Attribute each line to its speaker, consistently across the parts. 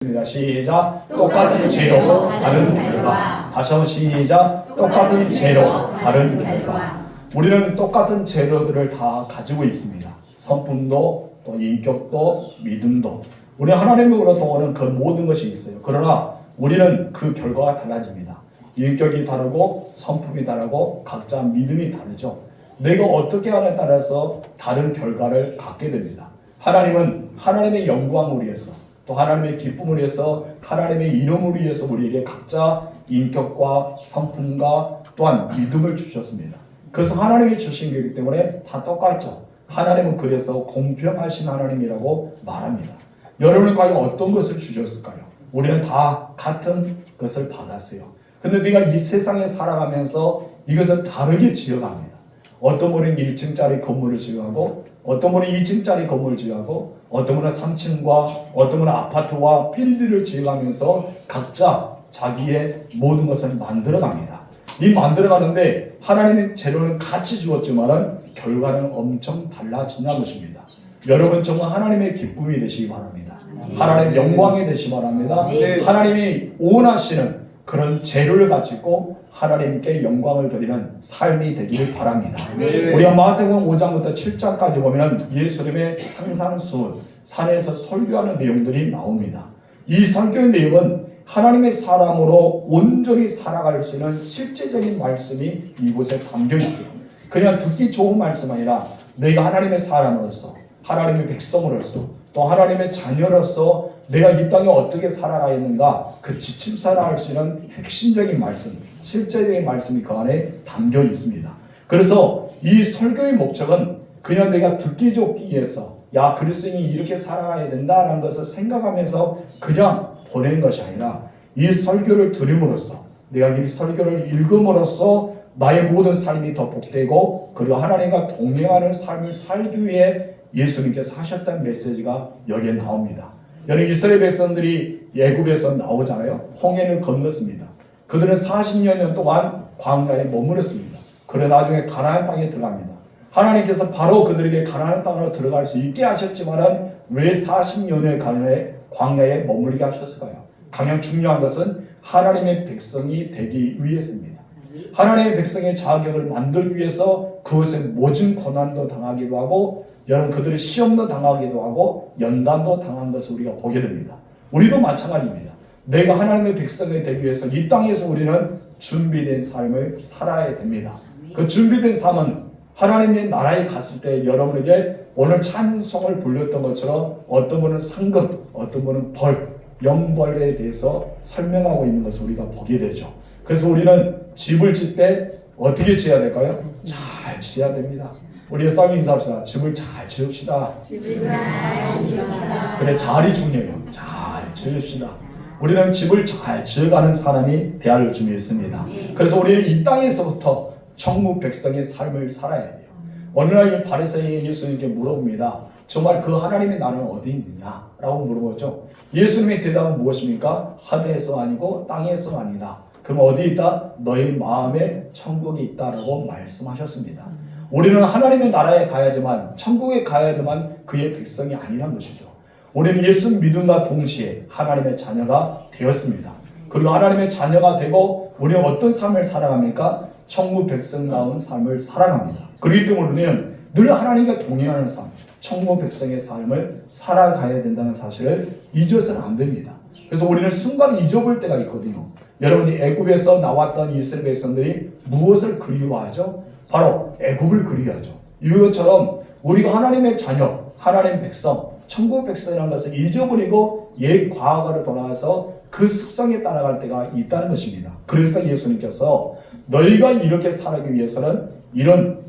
Speaker 1: 시작. 똑같은 재료 다른 결과. 다시 한번 시작. 똑같은 재료 다른 결과. 우리는 똑같은 재료들을 다 가지고 있습니다. 성품도 또 인격도 믿음도 우리 하나님으로부터 오는 그 모든 것이 있어요. 그러나 우리는 그 결과가 달라집니다. 인격이 다르고 성품이 다르고 각자 믿음이 다르죠. 내가 어떻게 하느냐에 따라서 다른 결과를 갖게 됩니다. 하나님은 하나님의 영광을 위해서 또 하나님의 기쁨을 위해서 하나님의 이름을 위해서 우리에게 각자 인격과 성품과 또한 믿음을 주셨습니다. 그래서 하나님이 주신 거기 때문에 다 똑같죠. 하나님은 그래서 공평하신 하나님이라고 말합니다. 여러분은 과연 어떤 것을 주셨을까요? 우리는 다 같은 것을 받았어요. 근데 네가 이 세상에 살아가면서 이것을 다르게 지어갑니다. 어떤 분은 1층짜리 건물을 지어가고 어떤 분은 2층짜리 건물을 지어가고 어떤 분은 3층과 어떤 분은 아파트와 필드를 지어가면서 각자 자기의 모든 것을 만들어갑니다. 이 만들어가는데 하나님의 재료는 같이 주었지만 결과는 엄청 달라진다는 것입니다. 여러분 정말 하나님의 기쁨이 되시기 바랍니다. 하나님의 영광이 되시기 바랍니다. 하나님이 원하시는 그런 재료를 가지고 하나님께 영광을 드리는 삶이 되기를 바랍니다. 우리가 마태복음 5장부터 7장까지 보면 예수님의 상상수 산에서 설교하는 내용들이 나옵니다. 이 설교의 내용은 하나님의 사람으로 온전히 살아갈 수 있는 실제적인 말씀이 이곳에 담겨 있어요. 그냥 듣기 좋은 말씀 아니라 내가 하나님의 사람으로서 하나님의 백성으로서 또 하나님의 자녀로서 내가 이 땅에 어떻게 살아가야 하는가 그 지침사를 할 수 있는 핵심적인 말씀, 실제적인 말씀이 그 안에 담겨 있습니다. 그래서 이 설교의 목적은 그냥 내가 듣기 좋기 위해서 야 그리스도인이 이렇게 살아가야 된다라는 것을 생각하면서 그냥 보내는 것이 아니라 이 설교를 들음으로써 내가 이 설교를 읽음으로써 나의 모든 삶이 더 복되고 그리고 하나님과 동행하는 삶을 살기 위해 예수님께서 하셨다는 메시지가 여기에 나옵니다. 여러분 이스라엘 백성들이 애굽에서 나오잖아요. 홍해를 건넜습니다. 그들은 40년 동안 광야에 머물렀습니다. 그래 나중에 가나안 땅에 들어갑니다. 하나님께서 바로 그들에게 가나안 땅으로 들어갈 수 있게 하셨지만 왜 40년의 광야에 머물게 하셨을까요? 가장 중요한 것은 하나님의 백성이 되기 위해서입니다. 하나님의 백성의 자격을 만들기 위해서 그것에 모진 고난도 당하기도 하고 여러분 그들이 시험도 당하기도 하고 연단도 당한 것을 우리가 보게 됩니다. 우리도 마찬가지입니다. 내가 하나님의 백성이 되기 위해서 이 땅에서 우리는 준비된 삶을 살아야 됩니다. 그 준비된 삶은 하나님의 나라에 갔을 때 여러분에게 오늘 찬송을 불렸던 것처럼 어떤 분은 상급, 어떤 분은 벌, 영벌에 대해서 설명하고 있는 것을 우리가 보게 되죠. 그래서 우리는 집을 짓 때 어떻게 지어야 될까요? 잘 지어야 됩니다. 우리가 싸움 인사합시다. 집을 잘 지읍시다. 집을 잘 지읍시다. 그래 잘이 중요해요. 잘 지읍시다. 우리는 집을 잘 지어가는 사람이 되어야 줄 있습니다. 그래서 우리는 이 땅에서부터 천국 백성의 삶을 살아야 돼요. 어느 날 바리새인이 예수님께 물어봅니다. 정말 그 하나님의 나라는 어디 있느냐? 라고 물어보죠. 예수님의 대답은 무엇입니까? 하늘에서 아니고 땅에서 아니다. 그럼 어디 있다? 너희 마음에 천국이 있다라고 말씀하셨습니다. 우리는 하나님의 나라에 가야지만 천국에 가야지만 그의 백성이 아니란 것이죠. 우리는 예수 믿음과 동시에 하나님의 자녀가 되었습니다. 그리고 하나님의 자녀가 되고 우리는 어떤 삶을 살아갑니까? 천국 백성다운 삶을 살아갑니다. 그렇기 때문에 우리는 늘 하나님과 동행하는 삶, 천국 백성의 삶을 살아가야 된다는 사실을 잊어서는 안 됩니다. 그래서 우리는 순간 잊어볼 때가 있거든요. 여러분이 애굽에서 나왔던 이스라엘 백성들이 무엇을 그리워하죠? 바로 애굽을 그리워하죠. 이것처럼 우리가 하나님의 자녀, 하나님의 백성, 천국 백성이라는 것을 잊어버리고 옛 과거로 돌아와서 그 습성에 따라갈 때가 있다는 것입니다. 그래서 예수님께서 너희가 이렇게 살기 위해서는 이런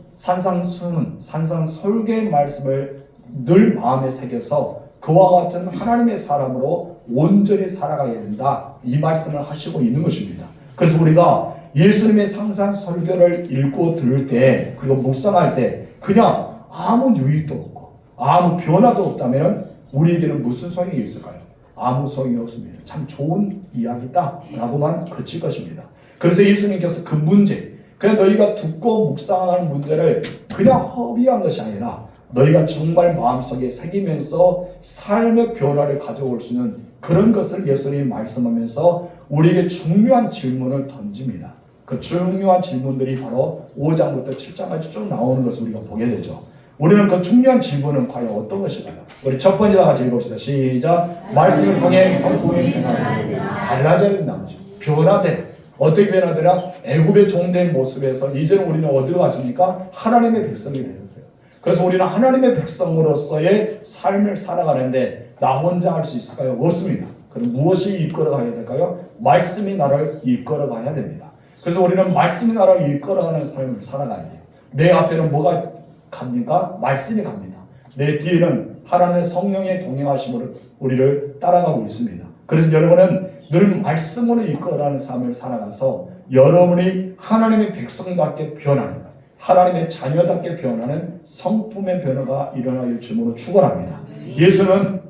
Speaker 1: 산상설교의 말씀을 늘 마음에 새겨서 그와 같은 하나님의 사람으로 온전히 살아가야 된다. 이 말씀을 하시고 있는 것입니다. 그래서 우리가 예수님의 상상설교를 읽고 들을 때 그리고 묵상할 때 그냥 아무 유익도 없고 아무 변화도 없다면 우리에게는 무슨 소용이 있을까요? 아무 소용이 없습니다. 참 좋은 이야기다 라고만 그칠 것입니다. 그래서 예수님께서 그 문제 그냥 너희가 듣고 묵상하는 문제를 그냥 허비한 것이 아니라 너희가 정말 마음속에 새기면서 삶의 변화를 가져올 수 있는 그런 것을 예수님이 말씀하면서 우리에게 중요한 질문을 던집니다. 그 중요한 질문들이 바로 5장부터 7장까지 쭉 나오는 것을 우리가 보게 되죠. 우리는 그 중요한 질문은 과연 어떤 것일까요? 우리 첫 번째 다 같이 읽읍시다. 시작. 말씀을 통해 성품이 달라져야 된다는 거죠. 변화돼. 어떻게 변화되나? 애굽의 종된 모습에서 이제는 우리는 어디로 갔습니까? 하나님의 백성이 되었어요. 그래서 우리는 하나님의 백성으로서의 삶을 살아가는데 나 혼자 할 수 있을까요? 없습니다. 그럼 무엇이 이끌어가야 될까요? 말씀이 나를 이끌어가야 됩니다. 그래서 우리는 말씀이 나를 이끌어가는 삶을 살아가야 돼요. 내 앞에는 뭐가 갑니까? 말씀이 갑니다. 내 뒤에는 하나님의 성령의 동행하심으로 우리를 따라가고 있습니다. 그래서 여러분은 늘 말씀으로 이끌어가는 삶을 살아가서 여러분이 하나님의 백성답게 변하는, 하나님의 자녀답게 변하는 성품의 변화가 일어날 줄로 축원합니다. 예수는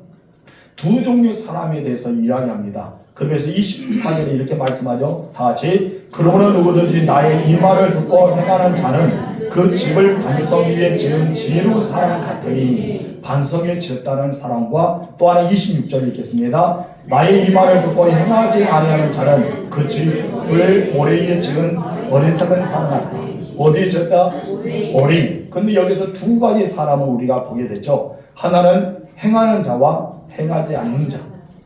Speaker 1: 두 종류의 사람에 대해서 이야기합니다. 그러면서 24절에 이렇게 말씀하죠. 다 같이. 그러므로 누구든지 나의 이 말을 듣고 행하는 자는 그 집을 반석 위에 지은 지혜로운 사람 같으니, 반석 위에 지었다는 사람과 또 하나 26절 읽겠습니다. 나의 이 말을 듣고 행하지 아니하는 자는 그 집을 모래 위에 지은 어리석은 사람 같다. 어디에 지었다? 오리. 근데 여기서 두 가지 사람을 우리가 보게 되죠. 하나는 행하는 자와 행하지 않는 자.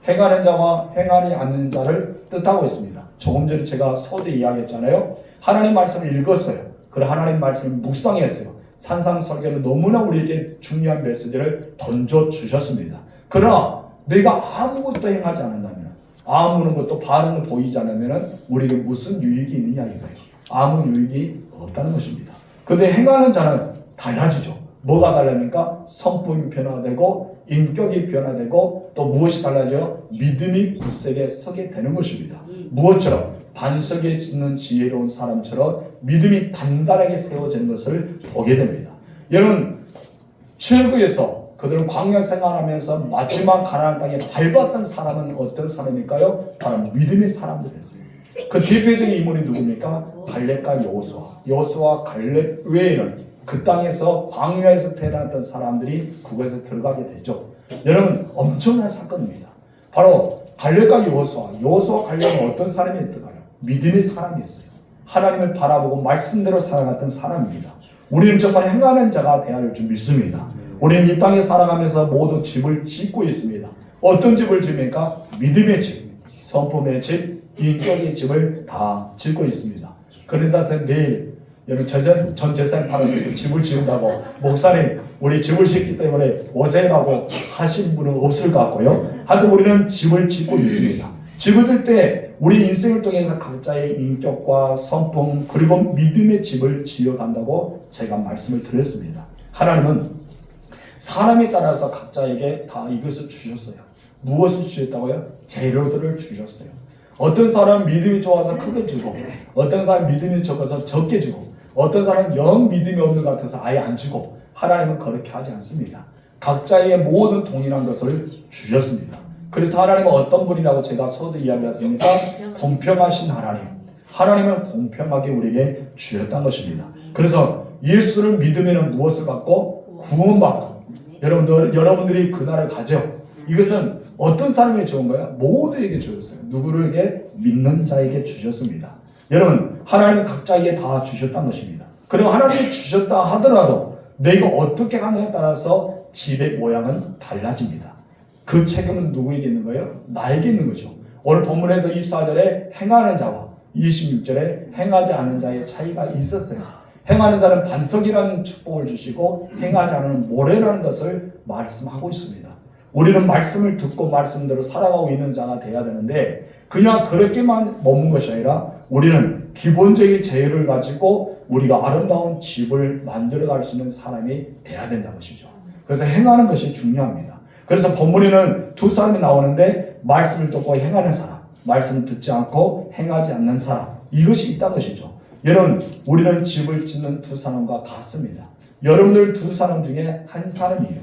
Speaker 1: 행하는 자와 행하지 않는 자를 뜻하고 있습니다. 조금 전에 제가 서두 이야기했잖아요. 하나님 말씀을 읽었어요. 그리고 하나님 말씀을 묵상했어요. 산상설교는 너무나 우리에게 중요한 메시지를 던져주셨습니다. 그러나 내가 아무것도 행하지 않는다면, 아무런 것도 바른 거 보이지 않으면 우리에게 무슨 유익이 있느냐 이거예요. 아무 유익이 없다는 것입니다. 그런데 행하는 자는 달라지죠. 뭐가 달라집니까? 성품이 변화되고 인격이 변화되고 또 무엇이 달라져요? 믿음이 굳세게 서게 되는 것입니다. 무엇처럼? 반석에 짓는 지혜로운 사람처럼 믿음이 단단하게 세워지는 것을 보게 됩니다. 여러분, 출애굽에서 그들은 광야 생활하면서 마지막 가나안 땅에 밟았던 사람은 어떤 사람일까요? 바로 믿음의 사람들이었어요. 그 대표적인 인물이 누굽니까? 갈렙과 여호수아. 여호수아 갈렙 외에는 그 땅에서 광야에서 태어났던 사람들이 그곳에 들어가게 되죠. 여러분, 엄청난 사건입니다. 바로 갈렙과 여호수아 갈렙은 어떤 사람이었을까요? 믿음의 사람이었어요. 하나님을 바라보고 말씀대로 살아갔던 사람입니다. 우리는 정말 행하는 자가 되어야 할 줄 믿습니다. 우리는 이 땅에 살아가면서 모두 집을 짓고 있습니다. 어떤 집을 지습니까? 믿음의 집, 성품의 집, 인격의 집을 다 짓고 있습니다. 그러다 내일 여러분 전 재산 팔아서 집을 지은다고 목사님 우리 집을 짓기 때문에 오세라고 하신 분은 없을 것 같고요. 하여튼 우리는 집을 짓고 있습니다. 집을 질 때 우리 인생을 통해서 각자의 인격과 성품 그리고 믿음의 집을 지어간다고 제가 말씀을 드렸습니다. 하나님은 사람에 따라서 각자에게 다 이것을 주셨어요. 무엇을 주셨다고요? 재료들을 주셨어요. 어떤 사람은 믿음이 좋아서 크게 주고, 어떤 사람은 믿음이 적어서 적게 주고, 어떤 사람은 영 믿음이 없는 것 같아서 아예 안 주고, 하나님은 그렇게 하지 않습니다. 각자의 모든 동일한 것을 주셨습니다. 그래서 하나님은 어떤 분이라고 제가 서두 이야기했습니까? 공평하신 하나님. 하나님은 공평하게 우리에게 주셨다는 것입니다. 그래서 예수를 믿으면 무엇을 받고? 구원받고. 여러분들이 그날을 가죠. 이것은 어떤 사람에게 주은 거예요? 모두에게 주셨어요. 누구에게? 믿는 자에게 주셨습니다. 여러분, 하나님은 각자에게 다 주셨다는 것입니다. 그리고 하나님이 주셨다 하더라도 내가 어떻게 하느냐에 따라서 집의 모양은 달라집니다. 그 책임은 누구에게 있는 거예요? 나에게 있는 거죠. 오늘 본문에서 24절에 행하는 자와 26절에 행하지 않는 자의 차이가 있었어요. 행하는 자는 반석이라는 축복을 주시고 행하지 않는 모래라는 것을 말씀하고 있습니다. 우리는 말씀을 듣고 말씀대로 살아가고 있는 자가 되어야 되는데 그냥 그렇게만 머문 것이 아니라 우리는 기본적인 재료를 가지고 우리가 아름다운 집을 만들어갈 수 있는 사람이 되어야 된다는 것이죠. 그래서 행하는 것이 중요합니다. 그래서 본문에는 두 사람이 나오는데 말씀을 듣고 행하는 사람, 말씀을 듣지 않고 행하지 않는 사람, 이것이 있다는 것이죠. 여러분, 우리는 집을 짓는 두 사람과 같습니다. 여러분들 두 사람 중에 한 사람이에요.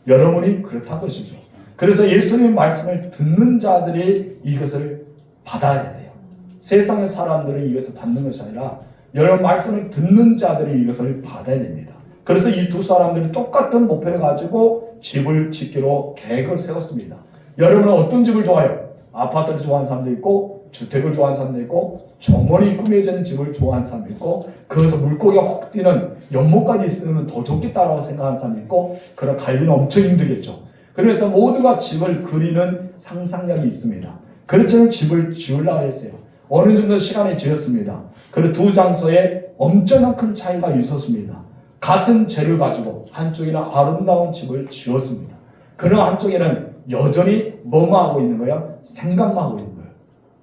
Speaker 1: 여러분이 그렇다는 것이죠. 그래서 예수님의 말씀을 듣는 자들이 이것을 받아야 돼요. 세상의 사람들은 이것을 받는 것이 아니라 여러분 말씀을 듣는 자들이 이것을 받아야 됩니다. 그래서 이 두 사람들이 똑같은 목표를 가지고 집을 짓기로 계획을 세웠습니다. 여러분은 어떤 집을 좋아해요? 아파트를 좋아하는 사람도 있고, 주택을 좋아하는 사람도 있고, 정원이 꾸며지는 집을 좋아하는 사람도 있고, 거기서 물고기가 혹 뛰는 연못까지 있으면 더 좋겠다라고 생각하는 사람도 있고, 그런 관리는 엄청 힘들겠죠. 그래서 모두가 집을 그리는 상상력이 있습니다. 그렇지만 집을 지으려고 했어요. 어느 정도 시간에 지었습니다. 그리고 두 장소에 엄청난 큰 차이가 있었습니다. 같은 재를 가지고 한쪽에는 아름다운 집을 지었습니다. 그러나 한쪽에는 여전히 뭐만 하고 있는 거야? 생각만 하고 있는 거예요.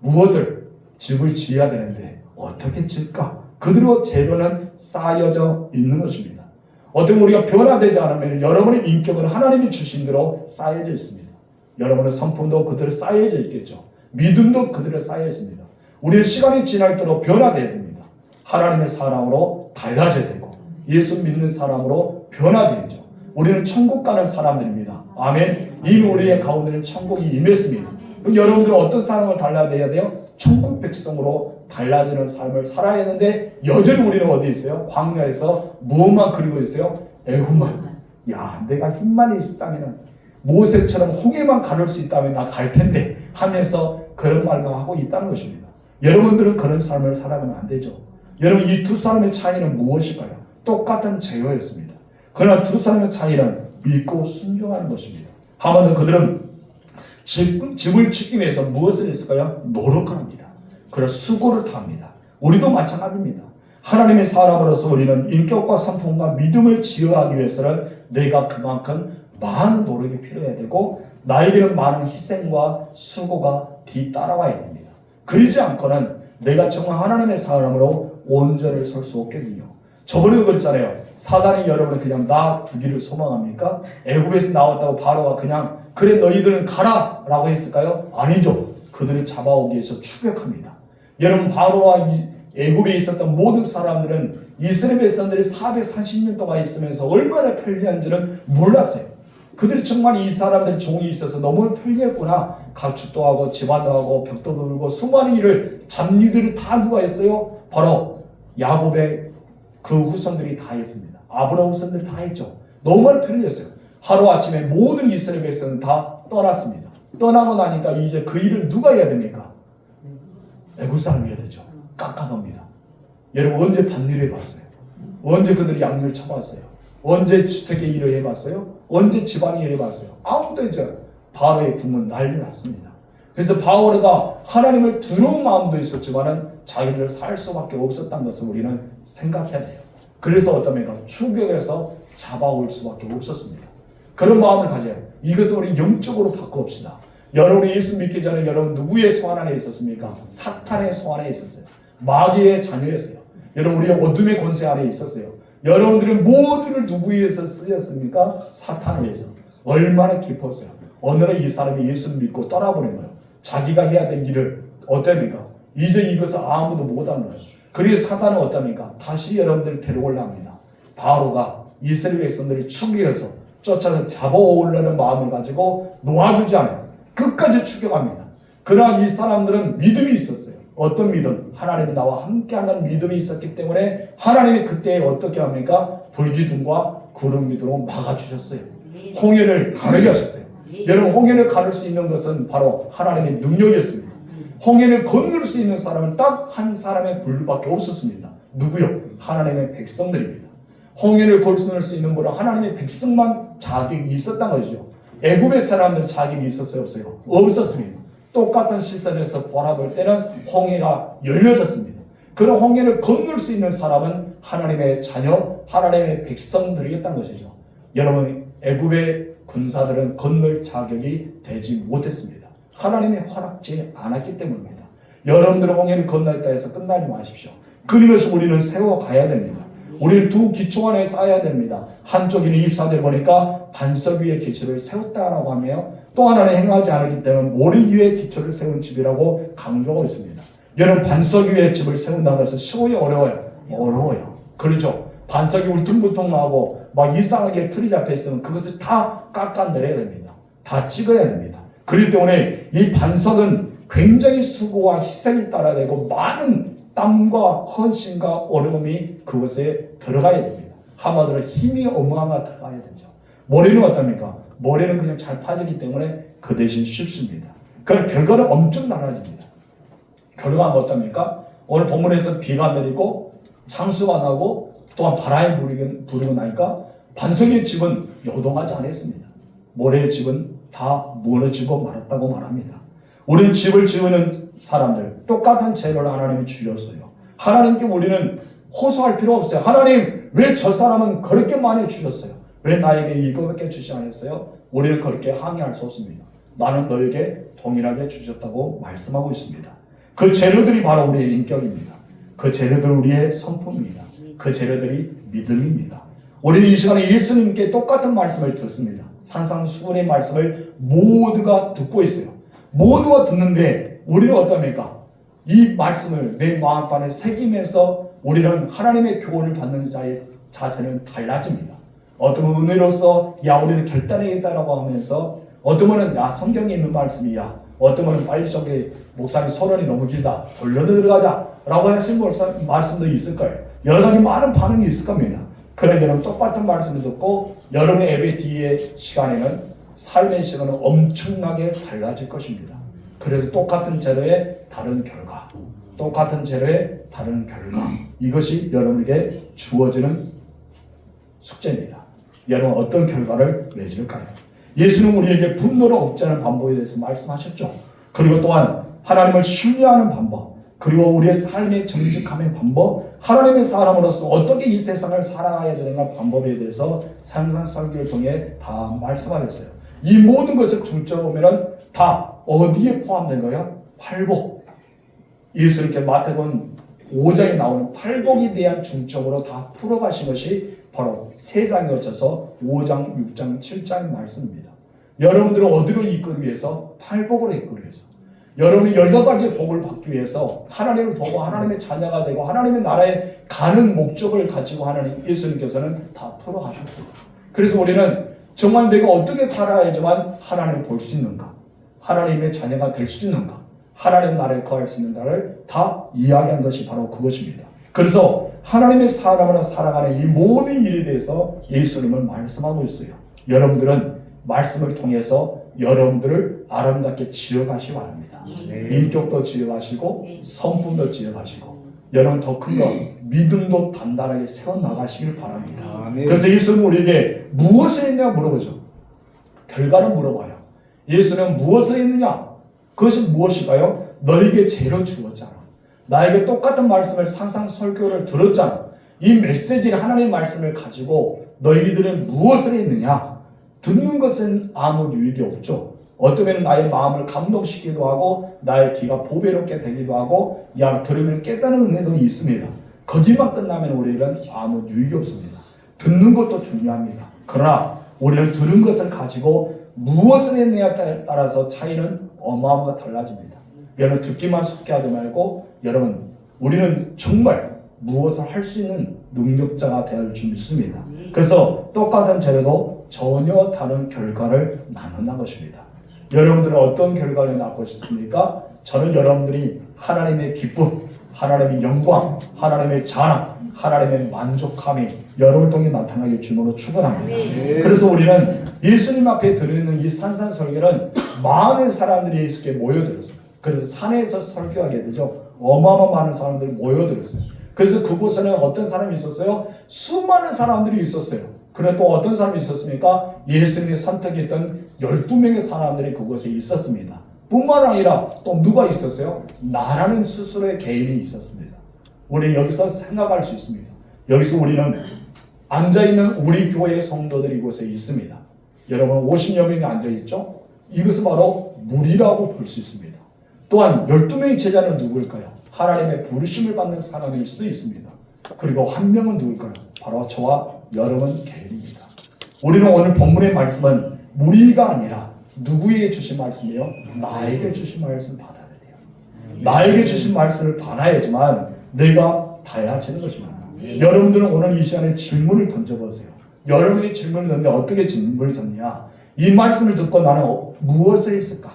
Speaker 1: 무엇을? 집을 지어야 되는데 어떻게 지을까? 그대로 재료는 쌓여져 있는 것입니다. 어떻게 우리가 변화되지 않으면 여러분의 인격은 하나님이 주신 대로 쌓여져 있습니다. 여러분의 성품도 그대로 쌓여져 있겠죠. 믿음도 그대로 쌓여 있습니다. 우리는 시간이 지날수록 변화되어야 됩니다. 하나님의 사랑으로 달라져야 되고 예수 믿는 사람으로 변화되죠. 우리는 천국 가는 사람들입니다. 아멘. 이미 우리의 가운데는 천국이 임했습니다. 그럼 여러분들은 어떤 사람을 달라져야 돼요? 천국 백성으로 달라지는 삶을 살아야 하는데 여전히 우리는 어디 있어요? 광야에서 무엇만 그리고 있어요? 애굽만. 야, 내가 힘만 있었다면 모세처럼 홍해만 가를 수 있다면 나 갈 텐데 하면서 그런 말만 하고 있다는 것입니다. 여러분들은 그런 삶을 살아가면 안 되죠. 여러분, 이 두 사람의 차이는 무엇일까요? 똑같은 제어였습니다. 그러나 두 사람의 차이는 믿고 순종하는 것입니다. 하마도 그들은 집을 짓기 위해서 무엇을 했을까요? 노력을 합니다. 그래서 수고를 다합니다. 우리도 마찬가지입니다. 하나님의 사람으로서 우리는 인격과 성품과 믿음을 지어가기 위해서는 내가 그만큼 많은 노력이 필요해야 되고 나에게는 많은 희생과 수고가 뒤따라와야 됩니다. 그러지 않고는 내가 정말 하나님의 사람으로 온전히 설 수 없거든요. 저번에도 그랬잖아요. 사단이 여러분을 그냥 놔두기를 소망합니까? 애굽에서 나왔다고 바로가 그냥 그래 너희들은 가라 라고 했을까요? 아니죠. 그들을 잡아오기 위해서 추격합니다. 여러분, 바로와 애굽에 있었던 모든 사람들은 이스라엘 백성들이 440년 동안 있으면서 얼마나 편리한지는 몰랐어요. 그들이 정말 이 사람들의 종이 있어서 너무 편리했구나. 가축도 하고 집안도 하고 벽도 돌고 수많은 일을 잡니들이 다 누가 했어요? 바로 야곱의 그 후손들이 다 했습니다. 아브라함 후손들이 다 했죠. 너무나 편리했어요. 하루아침에 모든 이스라엘 백성은 다 떠났습니다. 떠나고 나니까 이제 그 일을 누가 해야 됩니까? 애굽 사람이 해야 되죠. 깜깜합니다. 여러분, 언제 밭일 해봤어요? 언제 그들이 양육을 쳐봤어요? 언제 주택의 일을 해봤어요? 언제 집안의 일을 해봤어요? 아무도 이제 바로의 궁은 난리 났습니다. 그래서 바오르가 하나님을 두려운 마음도 있었지만은 자기를 살 수밖에 없었다는 것을 우리는 생각해야 돼요. 그래서 어떻습니까? 추격해서 잡아올 수밖에 없었습니다. 그런 마음을 가져요. 이것을 우리 영적으로 바꿔봅시다. 여러분이 예수 믿기 전에 여러분 누구의 손 안에 있었습니까? 사탄의 손 안에 있었어요. 마귀의 자녀였어요. 여러분, 우리의 어둠의 권세 안에 있었어요. 여러분들은 모두를 누구 위해서 쓰였습니까? 사탄을 위해서. 얼마나 기뻤어요. 어느 날 이 사람이 예수를 믿고 떠나버린 거예요. 자기가 해야 될 일을 어떻습니까? 이제 이것을 아무도 못하는 거예요. 그래서 사탄은 어떻습니까? 다시 여러분들을 데려오려 합니다. 바로가 이스라엘 백성들을 추격해서 쫓아서 잡아오려는 마음을 가지고 놓아주지 않아요. 끝까지 추격합니다. 그러나 이 사람들은 믿음이 있었어요. 어떤 믿음? 하나님이 나와 함께하는 믿음이 있었기 때문에 하나님이 그때 어떻게 합니까? 불기둥과 구름기둥으로 막아주셨어요. 홍해를 가르게 하셨어요. 여러분, 홍해를 가를 수 있는 것은 바로 하나님의 능력이었습니다. 홍해를 건널 수 있는 사람은 딱 한 사람의 분류밖에 없었습니다. 누구요? 하나님의 백성들입니다. 홍해를 건널 수 있는 분은 하나님의 백성만 자격이 있었던 것이죠. 애굽의 사람들 자격이 있었어요? 없어요? 없었습니다. 똑같은 시설에서 바라볼 때는 홍해가 열려졌습니다. 그런 홍해를 건널 수 있는 사람은 하나님의 자녀, 하나님의 백성들이었던 것이죠. 여러분, 애굽의 군사들은 건널 자격이 되지 못했습니다. 하나님이 허락지 않았기 때문입니다. 여러분들은 홍해를 건넜다 해서 끝나지 마십시오. 그리면서 우리는 세워가야 됩니다. 우리는 두 기초 안에 쌓아야 됩니다. 한쪽에는 24절 보니까 반석 위에 기초를 세웠다라고 하며 또 하나는 행하지 않았기 때문에 모리 위에 기초를 세운 집이라고 강조하고 있습니다. 여러분, 반석 위에 집을 세운다는 것은 쉬워요? 어려워요? 어려워요. 그렇죠? 반석이 울퉁불퉁하고 막 이상하게 틀이 잡혀 있으면 그것을 다 깎아내려야 됩니다. 다 찍어야 됩니다. 그렇기 때문에 이 반석은 굉장히 수고와 희생이 따라야 되고 많은 땀과 헌신과 어려움이 그것에 들어가야 됩니다. 한마디로 힘이 어마어마하게 들어가야 되죠. 모래는 어떻습니까? 모래는 그냥 잘 파지기 때문에 그 대신 쉽습니다. 그럼 결과는 엄청 달라집니다. 결과가 어떻습니까? 오늘 본문에서 비가 내리고 창수가 나고 또한 바람이 부르고 나니까 반석의 집은 요동하지 않았습니다. 모래의 집은 다 무너지고 말았다고 말합니다. 우리는 집을 지으는 사람들 똑같은 재료를 하나님이 주셨어요. 하나님께 우리는 호소할 필요 없어요. 하나님 왜 저 사람은 그렇게 많이 주셨어요? 왜 나에게 이거밖에 주지 않았어요? 우리는 그렇게 항의할 수 없습니다. 나는 너에게 동일하게 주셨다고 말씀하고 있습니다. 그 재료들이 바로 우리의 인격입니다. 그 재료들이 우리의 성품입니다. 그 재료들이 믿음입니다. 우리는 이 시간에 예수님께 똑같은 말씀을 듣습니다. 산상수훈의 말씀을 모두가 듣고 있어요. 모두가 듣는데 우리는 어떻습니까? 이 말씀을 내 마음판에 새기면서 우리는 하나님의 교훈을 받는 자의 자세는 달라집니다. 어떤 분은 은혜로서 야 우리는 결단하겠다라고 하면서 어떤 분은 야 성경에 있는 말씀이야. 어떤 분은 빨리 저기 목사님 서론이 너무 길다. 본론에 들어가자 라고 하신 말씀도 있을 거예요. 여러 가지 많은 반응이 있을 겁니다. 그러나 여러분 똑같은 말씀을 듣고 여러분의 예배 뒤의 시간에는 삶의 시간은 엄청나게 달라질 것입니다. 그래서 똑같은 재료의 다른 결과, 똑같은 재료의 다른 결과, 이것이 여러분에게 주어지는 숙제입니다. 여러분 어떤 결과를 맺을까요? 예수는 우리에게 분노를 억제하는 방법에 대해서 말씀하셨죠. 그리고 또한 하나님을 신뢰하는 방법, 그리고 우리의 삶의 정직함의 방법, 하나님의 사람으로서 어떻게 이 세상을 살아가야 되는가 방법에 대해서 산상설교를 통해 다 말씀하셨어요. 이 모든 것을 중점으로 보면 다 어디에 포함된 거예요? 팔복. 예수님께 마태복음 5장에 나오는 팔복에 대한 중점으로 다 풀어가신 것이 바로 3장에 걸쳐서 5장, 6장, 7장 말씀입니다. 여러분들을 어디로 이끌기 위해서? 팔복으로 이끌기 위해서. 여러분이 18가지 복을 받기 위해서 하나님을 보고 하나님의 자녀가 되고 하나님의 나라에 가는 목적을 가지고 하나님 예수님께서는 다 풀어가셨어요. 그래서 우리는 정말 내가 어떻게 살아야지만 하나님을 볼 수 있는가, 하나님의 자녀가 될 수 있는가, 하나님 나라에 거할 수 있는가를 다 이야기한 것이 바로 그것입니다. 그래서 하나님의 사람으로 살아가는 이 모든 일에 대해서 예수님은 말씀하고 있어요. 여러분들은 말씀을 통해서 여러분들을 아름답게 지어가시기 바랍니다. 인격도 지어가시고 성품도 지어가시고 여러분 더 큰 거 믿음도 단단하게 세워나가시길 바랍니다. 그래서 예수는 우리에게 무엇을 했냐 물어보죠. 결과는 물어봐요. 예수는 무엇을 했느냐? 그것이 무엇일까요? 너에게 죄를 주었잖아. 나에게 똑같은 말씀을 산상설교를 들었잖아. 이 메시지를 하나님의 말씀을 가지고 너희들은 무엇을 했느냐? 듣는 것은 아무 유익이 없죠. 어쩌면 나의 마음을 감동시키기도 하고 나의 귀가 보배롭게 되기도 하고 들으면 깨닫는 은혜도 있습니다. 거기만 끝나면 우리는 아무 유익이 없습니다. 듣는 것도 중요합니다. 그러나 우리는 들은 것을 가지고 무엇을 했느냐에 따라서 차이는 어마어마하게 달라집니다. 여러분 듣기만 속하지 말고 여러분 우리는 정말 무엇을 할 수 있는 능력자가 되어야 줄 믿습니다. 그래서 똑같은 재료도 전혀 다른 결과를 나눈다는 것입니다. 여러분들은 어떤 결과를 낳고 싶습니까? 저는 여러분들이 하나님의 기쁨, 하나님의 영광, 하나님의 자랑, 하나님의 만족함이 여러분을 통해 나타나길 주님으로 축원합니다. 그래서 우리는 예수님 앞에 드리는 이 산상설교는 많은 사람들이 예수께 모여들었어요. 그래서 산에서 설교하게 되죠. 어마어마한 사람들이 모여들었어요. 그래서 그곳에는 어떤 사람이 있었어요? 수많은 사람들이 있었어요. 그런데 또 어떤 사람이 있었습니까? 예수님이 선택했던 12명의 사람들이 그곳에 있었습니다. 뿐만 아니라 또 누가 있었어요? 나라는 스스로의 개인이 있었습니다. 우리 여기서 생각할 수 있습니다. 여기서 우리는 앉아있는 우리 교회의 성도들이 이곳에 있습니다. 여러분 50여 명이 앉아있죠? 이것은 바로 무리라고 볼 수 있습니다. 또한 12명의 제자는 누구일까요? 하나님의 부르심을 받는 사람일 수도 있습니다. 그리고 한 명은 누구일까요? 바로 저와 여러분 개인입니다. 우리는 오늘 본문의 말씀은 무리가 아니라 누구에게 주신 말씀이에요? 나에게 주신 말씀을 받아야 돼요. 나에게 주신 말씀을 받아야지만 내가 달라지는 것입니다. 여러분들은 오늘 이 시간에 질문을 던져보세요. 여러분이 질문을 던져 어떻게 질문을 던지냐? 이 말씀을 듣고 나는 무엇을 했을까?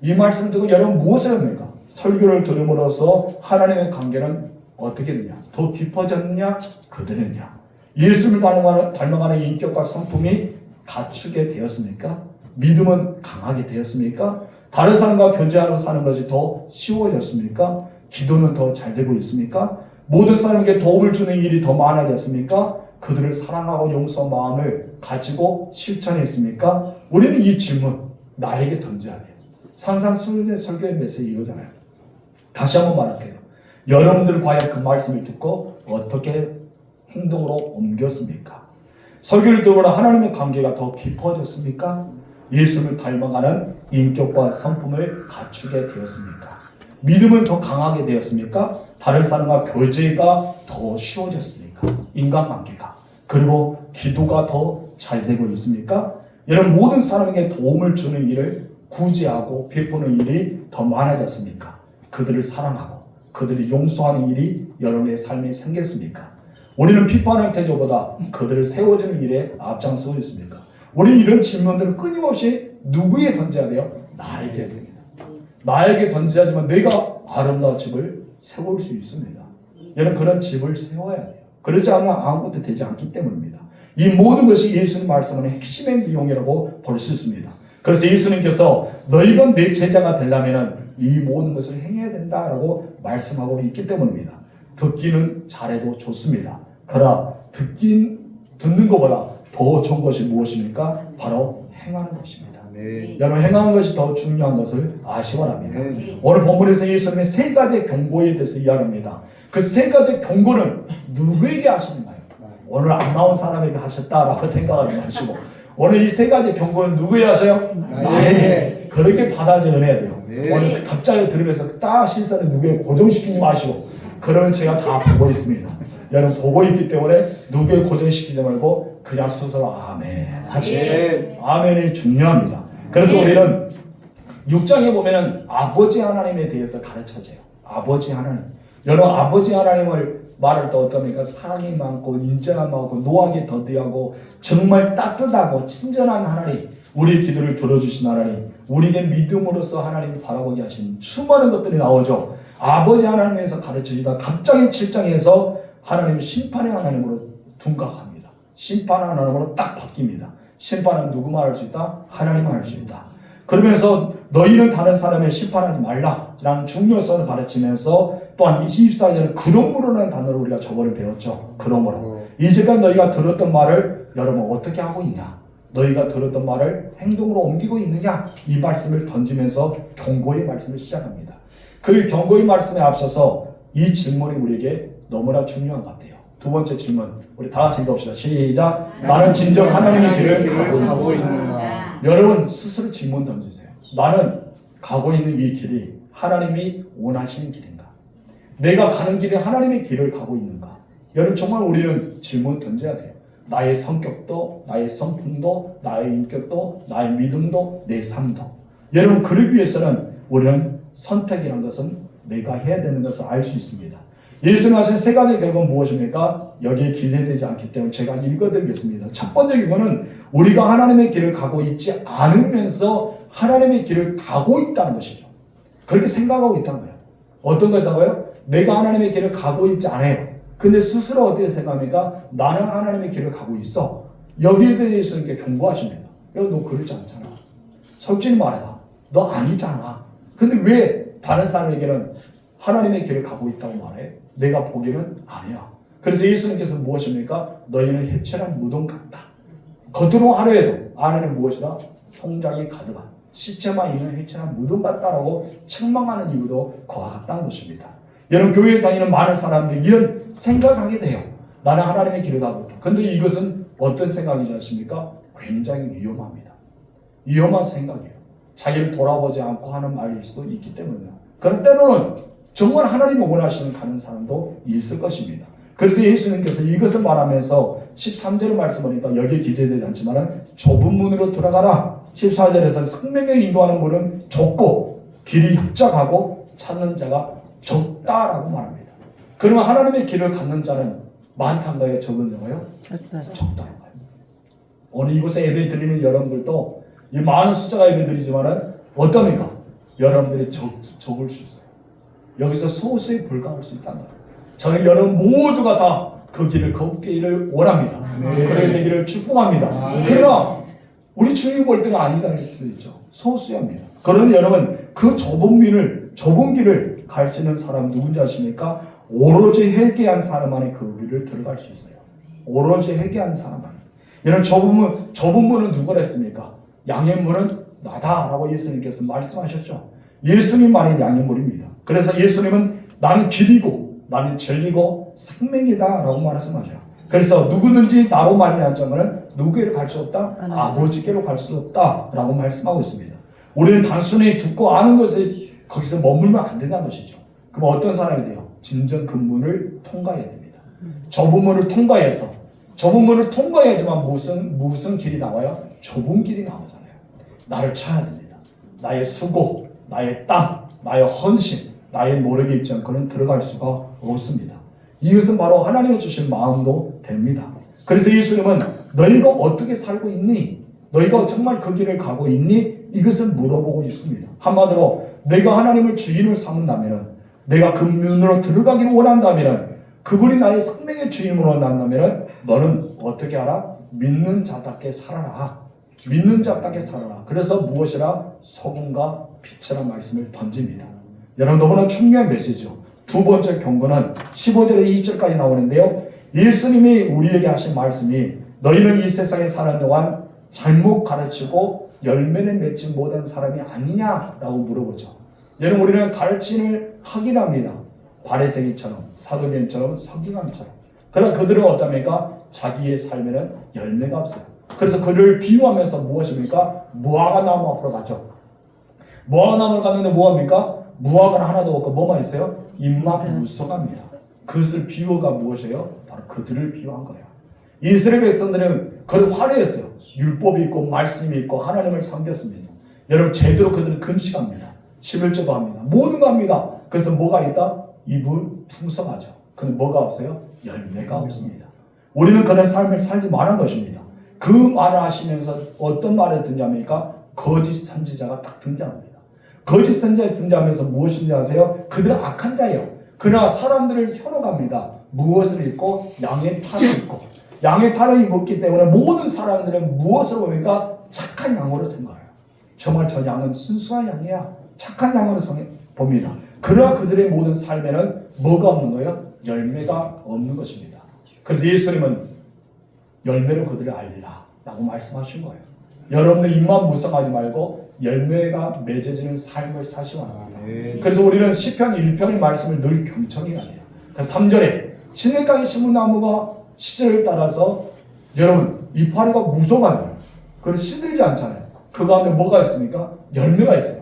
Speaker 1: 이 말씀을 듣고 여러분 무엇을 합니까? 설교를 들음으로써 하나님의 관계는 어떻게 되냐? 더 깊어졌느냐? 그대로냐? 예수를 닮아가는 인격과 성품이 갖추게 되었습니까? 믿음은 강하게 되었습니까? 다른 사람과 교제하고 사는 것이 더 쉬워졌습니까? 기도는 더 잘 되고 있습니까? 모든 사람에게 도움을 주는 일이 더 많아졌습니까? 그들을 사랑하고 용서한 마음을 가지고 실천했습니까? 우리는 이 질문 나에게 던져야 돼요. 산산수훈의 설교의 메시지 이거잖아요. 다시 한번 말할게요. 여러분들 과연 그 말씀을 듣고 어떻게 행동으로 옮겼습니까? 설교를 들으므로 하나님의 관계가 더 깊어졌습니까? 예수를 닮아가는 인격과 성품을 갖추게 되었습니까? 믿음은 더 강하게 되었습니까? 다른 사람과 교제가 더 쉬워졌습니까? 인간관계가. 그리고 기도가 더 잘 되고 있습니까? 여러분 모든 사람에게 도움을 주는 일을 구제하고 베푸는 일이 더 많아졌습니까? 그들을 사랑하고 그들을 용서하는 일이 여러분의 삶에 생겼습니까? 우리는 비판할 태조보다 그들을 세워주는 일에 앞장서고 있습니까? 우리는 이런 질문들을 끊임없이 누구에 던져야 돼요? 나에게 됩니다. 나에게 던져야지만 내가 아름다운 집을 세울 수 있습니다. 여러분 그런 집을 세워야 돼요. 그렇지 않으면 아무것도 되지 않기 때문입니다. 이 모든 것이 예수님 말씀하는 핵심의 내용이라고 볼 수 있습니다. 그래서 예수님께서 너희가 내 제자가 되려면 이 모든 것을 행해야 된다라고 말씀하고 있기 때문입니다. 듣기는 잘해도 좋습니다. 그러나 듣는 것보다 더 좋은 것이 무엇입니까? 바로 행하는 것입니다.
Speaker 2: 네.
Speaker 1: 여러분 행하는 것이 더 중요한 것을 아시기 바랍니다.
Speaker 2: 네.
Speaker 1: 오늘 본문에서 예수님의 세 가지 경고에 대해서 이야기합니다. 그 세 가지 경고는 누구에게 하시는가요? 오늘 안 나온 사람에게 하셨다라고 생각하지 마시고 오늘 이 세 가지 경고는 누구에게 하셔요? 나에게. 그렇게 받아들여야 돼요.
Speaker 2: 네.
Speaker 1: 오늘 갑자기 들으면서 딱 실사를 누구에게 고정시키지 마시고 그러면 제가 다 보고 있습니다. 여러분 보고 있기 때문에 누구에 고정시키지 말고 그냥 스스로 아멘 하시고
Speaker 2: 네.
Speaker 1: 아멘이 중요합니다. 그래서 우리는 6장에 보면은 아버지 하나님에 대해서 가르쳐줘요. 아버지 하나님. 여러분 아버지 하나님을 말할 때 어떻습니까? 사랑이 많고 인자가 많고 노하기 더디하고 정말 따뜻하고 친절한 하나님, 우리의 기도를 들어주신 하나님, 우리에게 믿음으로써 하나님을 바라보게 하신 수많은 것들이 나오죠. 아버지 하나님에서 가르쳐주다 갑자기 7장에서 하나님은 심판의 하나님으로 둔각합니다. 심판의 하나님으로 딱 바뀝니다. 심판은 누구만 할 수 있다? 하나님만 할 수 있다. 그러면서 너희는 다른 사람을 심판하지 말라라는 중요성을 가르치면서 또한 24절에 그러므로라는 단어를 우리가 저번에 배웠죠. 그러므로 이제까지 너희가 들었던 말을 여러분 어떻게 하고 있냐? 너희가 들었던 말을 행동으로 옮기고 있느냐? 이 말씀을 던지면서 경고의 말씀을 시작합니다. 그 경고의 말씀에 앞서서 이 질문이 우리에게 너무나 중요한 것 같아요. 두 번째 질문 우리 다 같이 읽어봅시다. 시작. 나는 진정 하나님의 길을 가고 있는가? 여러분 스스로 질문 던지세요. 나는 가고 있는 이 길이 하나님이 원하시는 길인가? 내가 가는 길이 하나님의 길을 가고 있는가? 여러분 정말 우리는 질문 던져야 돼요. 나의 성격도 나의 성품도 나의 인격도 나의 믿음도 내 삶도. 여러분 그러기 위해서는 우리는 선택이라는 것은 내가 해야 되는 것을 알 수 있습니다. 예수님 하신 세 가지 결과는 무엇입니까? 여기에 기재되지 않기 때문에 제가 읽어드리겠습니다. 첫 번째 결과는 우리가 하나님의 길을 가고 있지 않으면서 하나님의 길을 가고 있다는 것이죠. 그렇게 생각하고 있다는 거예요. 어떤 거였다고요? 내가 하나님의 길을 가고 있지 않아요. 근데 스스로 어떻게 생각합니까? 나는 하나님의 길을 가고 있어. 여기에 대해서 이렇게 경고하십니다. 야, 너 그렇지 않잖아. 솔직히 말해라. 너 아니잖아. 근데 왜 다른 사람에게는 하나님의 길을 가고 있다고 말해? 내가 보기에는 아니야. 그래서 예수님께서 무엇입니까? 너희는 해체한 무덤 같다. 겉으로 하려해도 안에는 무엇이다? 성장이 가득한 시체만 있는 해체한 무덤 같다라고 책망하는 이유도 그와 같다는 것입니다. 여러분 교회에 다니는 많은 사람들이 이런 생각하게 돼요. 나는 하나님의 길을 가고 있다. 그런데 이것은 어떤 생각이지 않습니까? 굉장히 위험합니다. 위험한 생각이에요. 자기를 돌아보지 않고 하는 말일 수도 있기 때문이에요. 그런 때로는 정말 하나님이 원하시는 가는 사람도 있을 것입니다. 그래서 예수님께서 이것을 말하면서 13절을 말씀하니까 여기에 기재되지 않지만 좁은 문으로 들어가라. 14절에서 생명을 인도하는 문은 좁고 길이 협착하고 찾는 자가 적다라고 말합니다. 그러면 하나님의 길을 갖는 자는 많다는 거예요? 적은 거예요? 적다는 거예요. 오늘 이곳에 예배 드리는 여러분들도 이 많은 숫자가 예배 드리지만은 어떻습니까? 여러분들이 적을 수 있어요. 여기서 소수에 불과할 수 있다는 거예요. 저는 여러분 모두가 다 그 길을 걷기를 원합니다.
Speaker 2: 네.
Speaker 1: 그래 되기를 축복합니다.
Speaker 2: 네.
Speaker 1: 그러나 우리 주님 볼 때는 아니다 할 수 있죠. 소수입니다. 그러나 여러분 그 좁은 길을 갈 수 있는 사람 누군지 아십니까? 오로지 회개한 사람 안에 그 길을 들어갈 수 있어요. 오로지 회개한 사람 안에. 이런 좁은 문은 누가 했습니까? 양의 문은 나다라고 예수님께서 말씀하셨죠. 예수님만이 양의 문입니다. 그래서 예수님은 나는 길이고 나는 진리고 생명이다 라고 말씀하셔요. 그래서 누구든지 나로 말미암지 않으면 누구에게로 갈 수 없다? 아버지께로 갈 수 없다 라고 말씀하고 있습니다. 우리는 단순히 듣고 아는 것에 거기서 머물면 안 된다는 것이죠. 그럼 어떤 사람이 돼요? 진정 그 문을 통과해야 됩니다. 좁은 문을 통과해야지만 무슨 길이 나와요? 좁은 길이 나오잖아요. 나를 쳐야 됩니다. 나의 수고, 나의 땀, 나의 헌신, 나의 노력이 있지 않고는 들어갈 수가 없습니다. 이것은 바로 하나님이 주신 마음도 됩니다. 그래서 예수님은 너희가 어떻게 살고 있니? 너희가 정말 그 길을 가고 있니? 이것을 물어보고 있습니다. 한마디로 내가 하나님을 주인을 삼는다면, 내가 그 문으로 들어가기를 원한다면, 그분이 나의 생명의 주인으로 난다면 너는 어떻게 하라? 믿는 자답게 살아라. 믿는 자답게 살아라. 그래서 무엇이라? 소금과 빛이라는 말씀을 던집니다. 여러분 너무나 중요한 메시지죠. 두 번째 경고는 15절에 20절까지 나오는데요. 예수님이 우리에게 하신 말씀이 너희는 이 세상에 사는 동안 잘못 가르치고 열매를 맺지 못한 사람이 아니냐라고 물어보죠. 여러분 우리는 가르침을 하긴 합니다. 바리새인처럼 사도행전처럼 서기관처럼. 그러나 그들은 어떻습니까? 자기의 삶에는 열매가 없어요. 그래서 그를 비유하면서 무엇입니까? 무화과 나무 앞으로 가죠. 무화과 나무를 갔는데 뭐합니까? 무화과는 하나도 없고 뭐만 있어요? 잎만 무성합니다. 그것을 비유가 무엇이에요? 바로 그들을 비유한 거예요. 이스라엘 백성들은 그를 화려했어요. 율법이 있고 말씀이 있고 하나님을 섬겼습니다. 여러분 제대로 그들은 금식합니다. 11조도 합니다. 모든 거 합니다. 그래서 뭐가 있다? 입은 풍성하죠. 근데 뭐가 없어요? 열매가 없습니다. 우리는 그런 삶을 살지 말한 것입니다. 그 말을 하시면서 어떤 말을 등장합니까? 거짓 선지자가 딱 등장합니다. 거짓 선지자가 등장하면서 무엇인지 아세요? 그들은 악한 자예요. 그러나 사람들을 현혹합니다. 무엇을 입고? 양의 탈을 입고. 양의 탈을 입었기 때문에 모든 사람들은 무엇을 봅니까? 착한 양으로 생각해요. 정말 저 양은 순수한 양이야. 착한 양으로 봅니다. 그러나 그들의 모든 삶에는 뭐가 없는 거예요? 열매가 없는 것입니다. 그래서 예수님은 열매로 그들을 알리라 라고 말씀하신 거예요. 여러분들 입만 무성하지 말고 열매가 맺어지는 삶을 사시기 바랍니다. 그래서 우리는 시편 1편의 말씀을 늘 경청해야 돼요. 그래서 3절에 시냇가의 시무나무가 시절을 따라서 여러분 이파리가 무성하네요. 그래서 시들지 않잖아요. 그 가운데 뭐가 있습니까? 열매가 있어요.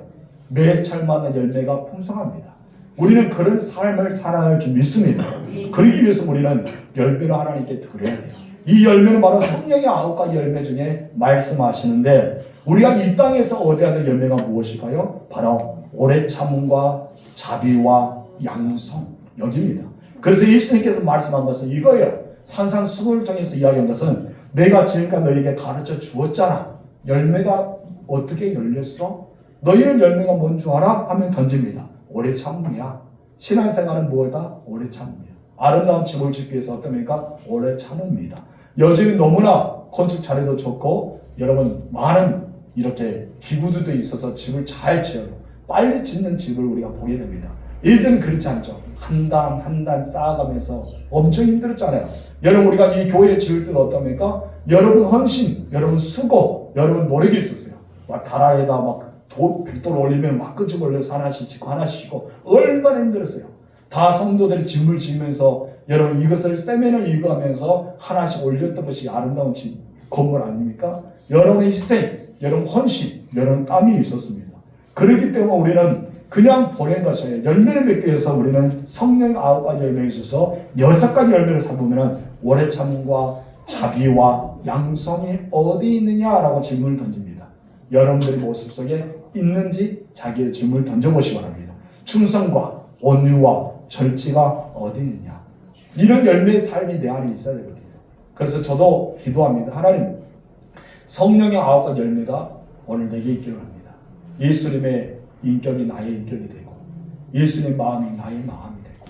Speaker 1: 매철마다 열매가 풍성합니다. 우리는 그런 삶을 살아야 할 줄 믿습니다. 그러기 위해서 우리는 열매를 하나님께 드려야 돼요. 이 열매는 바로 성령의 9가지 열매 중에 말씀하시는데 우리가 이 땅에서 얻어야 될 열매가 무엇일까요? 바로 오래 참음과 자비와 양성 여기입니다. 그래서 예수님께서 말씀한 것은 이거예요. 산상수훈을 통해서 이야기한 것은 내가 지금까지 너희에게 가르쳐 주었잖아. 열매가 어떻게 열렸어? 너희는 열매가 뭔 줄 알아? 하면 던집니다. 오래 참음이야. 신앙생활은 뭐다? 오래 참음이야. 아름다운 집을 짓기 위해서 어떻습니까? 오래 참음입니다. 요즘 너무나 건축 자료도 좋고 여러분 많은 이렇게 기구들도 있어서 집을 잘 지어요. 빨리 짓는 집을 우리가 보게 됩니다. 예전은 그렇지 않죠. 한 단 한 단 쌓아가면서 엄청 힘들었잖아요. 여러분 우리가 이 교회 지을 때는 어떻습니까? 여러분 헌신, 여러분 수고, 여러분 노력이 있었어요. 막 다라에다 막 벽돌 올리면 막 끄집 올려서 하나씩 짓고 하나씩 짓고 얼마나 힘들었어요. 다 성도들이 짐을 지면서 여러분 이것을 세면을 이거하면서 하나씩 올렸던 것이 아름다운 집, 건물 아닙니까? 여러분의 희생, 여러분 헌신, 여러분 땀이 있었습니다. 그렇기 때문에 우리는 그냥 보낸 것이에요. 열매를 맺기 위해서 우리는 성령의 9가지 열매에 있어서 6가지 열매를 삼으면 오래 참음과 자비와 양성이 어디 있느냐라고 질문을 던집니다. 여러분들의 모습 속에 있는지 자기의 질문을 던져보시기 바랍니다. 충성과 온유와 절제가 어디 있느냐. 이런 열매의 삶이 내 안에 있어야 되거든요. 그래서 저도 기도합니다. 하나님, 성령의 9가지 열매가 오늘 내게 있기를 합니다. 예수님의 인격이 나의 인격이 되고 예수님의 마음이 나의 마음이 되고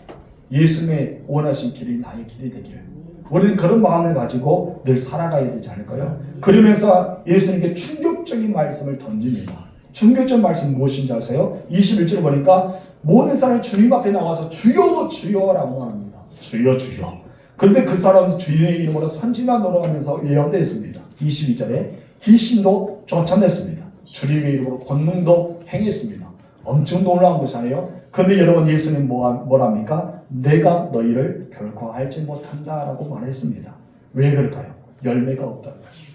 Speaker 1: 예수님의 원하신 길이 나의 길이 되기를 우리는 그런 마음을 가지고 늘 살아가야 되지 않을까요? 그러면서 예수님께 충격적인 말씀을 던집니다. 충격적인 말씀 무엇인지 아세요? 21절 보니까 모든 사람이 주님 앞에 나와서 주여 주여라고 말합니다. 주여 주여. 그런데 그 사람은 주님의 이름으로 선지나 노력하면서 예언되었습니다. 22절에 귀신도 쫓아냈습니다. 주님의 이름으로 권능도 행했습니다. 엄청 놀라운 것이 아니에요. 그런데 여러분 예수님 뭐랍니까? 내가 너희를 결코 알지 못한다라고 말했습니다. 왜 그럴까요? 열매가 없다는 것이죠.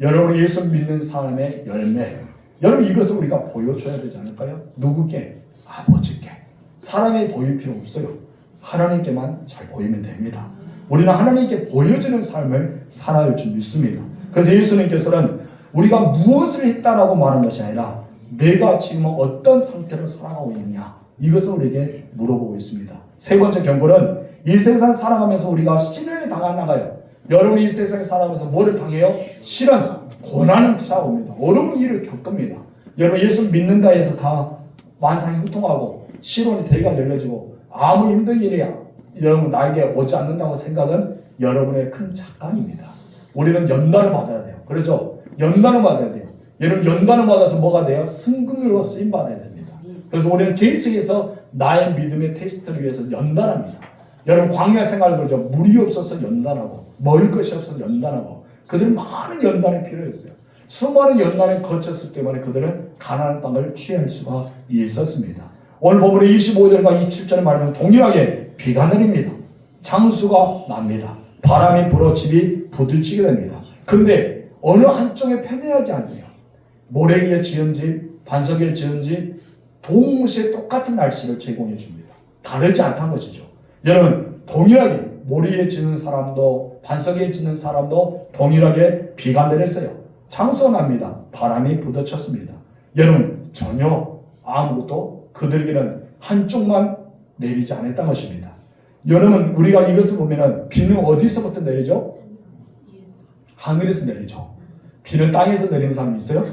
Speaker 1: 여러분 예수 믿는 사람의 열매, 여러분 이것을 우리가 보여줘야 되지 않을까요? 누구께? 아버지께. 사람이 보일 필요 없어요. 하나님께만 잘 보이면 됩니다. 우리는 하나님께 보여지는 삶을 살아야 줄 믿습니다. 그래서 예수님께서는 우리가 무엇을 했다라고 말하는 것이 아니라 내가 지금 어떤 상태로 살아가고 있느냐, 이것을 우리에게 물어보고 있습니다. 세 번째 경고는 이 세상 살아가면서 우리가 시련을 당하나가요. 여러분이 이 세상에 살아가면서 뭐를 당해요? 시련, 고난을 찾아옵니다. 어려운 일을 겪습니다. 여러분 예수 믿는다 해서 다 만상이 형통하고 시론이 대가 열려지고 아무 힘든 일이야 여러분 나에게 오지 않는다고 생각은 여러분의 큰 착각입니다. 우리는 연단을 받아야 돼요. 그렇죠? 연단을 받아야 돼요. 여러분 연단을 받아서 뭐가 돼요? 승금으로 쓰임 받아야 됩니다. 그래서 우리는 개인식에서 나의 믿음의 테스트를 위해서 연단합니다. 여러분 광야 생활을 그러죠. 물이 없어서 연단하고 먹을 것이 없어서 연단하고 그들은 많은 연단이 필요했어요. 수많은 연단을 거쳤을 때문에 그들은 가나안 땅을 취할 수가 있었습니다. 오늘 본문의 25절과 27절의 말씀은 동일하게 비가 내립니다. 장수가 납니다. 바람이 불어 집이 부딪히게 됩니다. 근데 어느 한쪽에 편애하지 않네요. 모래 위에 지은 집, 반석 위에 지은 집 동시에 똑같은 날씨를 제공해 줍니다. 다르지 않다는 것이죠. 여러분 동일하게 모래 위에 지는 사람도 반석 위에 지는 사람도 동일하게 비가 내렸어요. 장수가 납니다. 바람이 부딪혔습니다. 여러분 전혀 아무것도 그들에게는 한쪽만 내리지 않았다는 것입니다. 여러분 우리가 이것을 보면은 비는 어디서부터 내리죠? 하늘에서 내리죠. 비는 땅에서 내리는 사람이 있어요?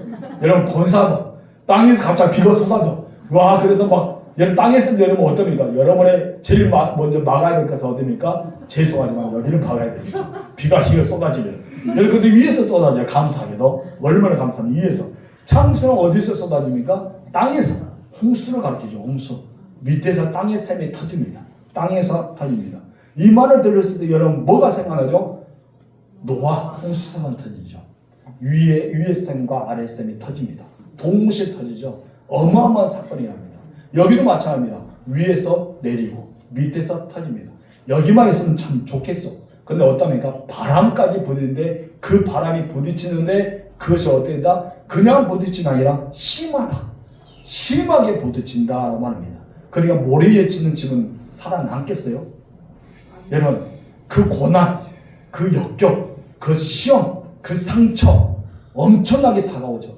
Speaker 1: 여러분 본사도 땅에서 갑자기 비가 쏟아져. 와 그래서 막 여러분 땅에서 내리면 어떻습니까? 여러분의 제일 먼저 막아야 될 것은 어디입니까? 죄송하지만 여기를 막아야 되겠죠. 비가 쏟아지면. 여러분 근데 위에서 쏟아져요. 감사하게도. 얼마나 감사합니까? 위에서. 창수는 어디서 쏟아집니까? 땅에서. 홍수를 가르치죠. 홍수. 밑에서 땅의 샘이 터집니다. 땅에서 터집니다. 이 말을 들었을 때 여러분 뭐가 생각나죠? 노아 홍수사가 터지죠. 위에 샘과 아래 샘이 터집니다. 동시에 터지죠. 어마어마한 사건이 납니다. 여기도 마찬가지입니다. 위에서 내리고 밑에서 터집니다. 여기만 있으면 참 좋겠어. 근데 어떠합니까? 바람까지 부딪히는데 그 바람이 부딪히는데 그것이 어떻다? 그냥 부딪히는 아니라 심하게 부딪힌다라고 말합니다. 그러니까 모래 위에 짓는 집은 살아남겠어요? 여러분 그 고난, 그 역경, 그 시험, 그 상처 엄청나게 다가오죠.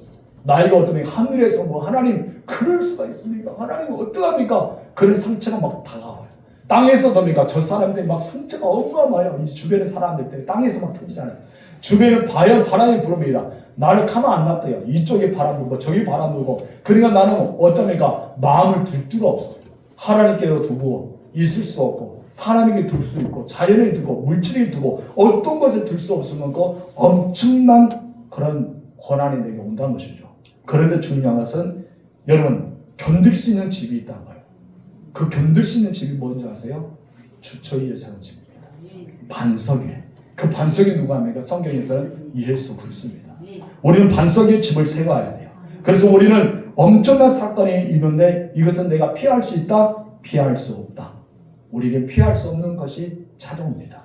Speaker 1: 나이가 어떠면 하늘에서 뭐 하나님 그럴 수가 있습니까? 하나님은 어떡합니까? 그런 상처가 막 다가와요. 땅에서 됩니까? 저 사람들이 막 상처가 어마어마해요. 이 주변의 사람들 때문에 땅에서 막 터지잖아요. 주변에 바람이 불어옵니다. 나를 가만 안 놔둬요. 이쪽에 바람 불고 저기 바람 불고. 그러니까 나는 어떠니까 마음을 둘 데가 없어. 하나님께도 두고 있을 수 없고 사람에게 둘 수 있고 자연에 두고 물질에 두고 어떤 것에 둘 수 없으면 그 엄청난 그런 고난이 내게 온다는 것이죠. 그런데 중요한 것은 여러분 견딜 수 있는 집이 있다는 거예요. 그 견딜 수 있는 집이 뭔지 아세요? 주처 위에 사는 집입니다. 반석 위에. 그 반석이 누가 합니까? 성경에서는 예수 그리스도입니다. 우리는 반석 위에 집을 세워야 돼요. 그래서 우리는 엄청난 사건이 있는데 이것은 내가 피할 수 있다? 피할 수 없다. 우리에게 피할 수 없는 것이 찾아옵니다.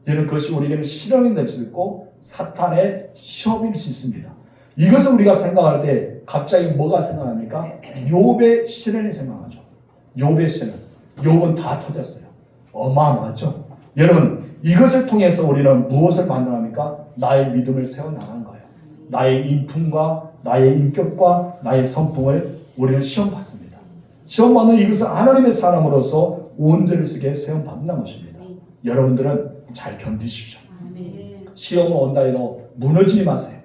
Speaker 1: 이는 그것이 우리에게는 시련이 될 수 있고 사탄의 시험일 수 있습니다. 이것을 우리가 생각할 때 갑자기 뭐가 생각납니까? 욥의 시련이 생각나죠. 욥의 시련. 욥은 다 터졌어요. 어마어마하죠. 여러분 이것을 통해서 우리는 무엇을 만들합니까? 나의 믿음을 세워나가는 거예요. 나의 인품과 나의 인격과 나의 성품을 우리는 시험받습니다. 시험받는 이것은 하나님의 사람으로서 온전히 쓰게 시험받는 것입니다. 여러분들은 잘 견디십시오. 시험은 온다 해도 무너지지 마세요.